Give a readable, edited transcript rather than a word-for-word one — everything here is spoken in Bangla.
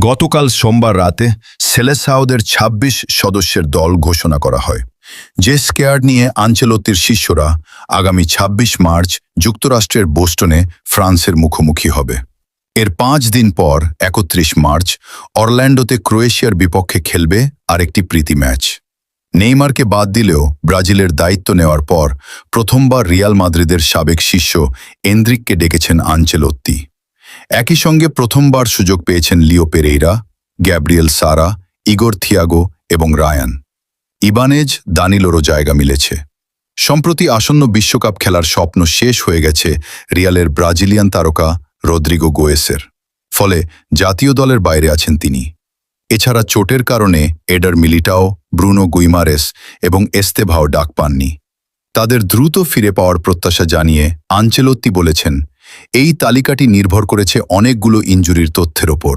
গতকাল সোমবার রাতে সেলেসাওদের ২৬ সদস্যের দল ঘোষণা করা হয়। যে স্কেয়ার নিয়ে আনচেলত্তির শিষ্যরা আগামী ২৬ মার্চ যুক্তরাষ্ট্রের বোস্টনে ফ্রান্সের মুখোমুখি হবে। এর ৫ দিন পর ৩১ মার্চ অরল্যান্ডোতে ক্রোয়েশিয়ার বিপক্ষে খেলবে আরেকটি প্রীতি ম্যাচ। নেইমারকে বাদ দিলেও ব্রাজিলের দায়িত্ব নেওয়ার পর প্রথমবার রিয়াল মাদ্রিদের সাবেক শিষ্য এন্দ্রিককে ডেকেছেন আনচেলত্তি। একই সঙ্গে প্রথমবার সুযোগ পেয়েছেন লিও পেরেইরা, গ্যাব্রিয়েল সারা, ইগোর থিয়াগো এবং রায়ান। ইবানেজ, দানিলোরও জায়গা মিলেছে। সম্প্রতি আসন্ন বিশ্বকাপ খেলার স্বপ্ন শেষ হয়ে গেছে রিয়ালের ব্রাজিলিয়ান তারকা রদ্রিগো গোয়েসের। ফলে জাতীয় দলের বাইরে আছেন তিনি। এছাড়া চোটের কারণে এডার মিলিটাও, ব্রুনো গুইমারেস এবং এস্তেভাও ডাক পাননি। তাদের দ্রুত ফিরে পাওয়ার প্রত্যাশা জানিয়ে আনচেলত্তি বলেছেন, এই তালিকাটি নির্ভর করেছে অনেকগুলো ইনজুরির তথ্যের ওপর।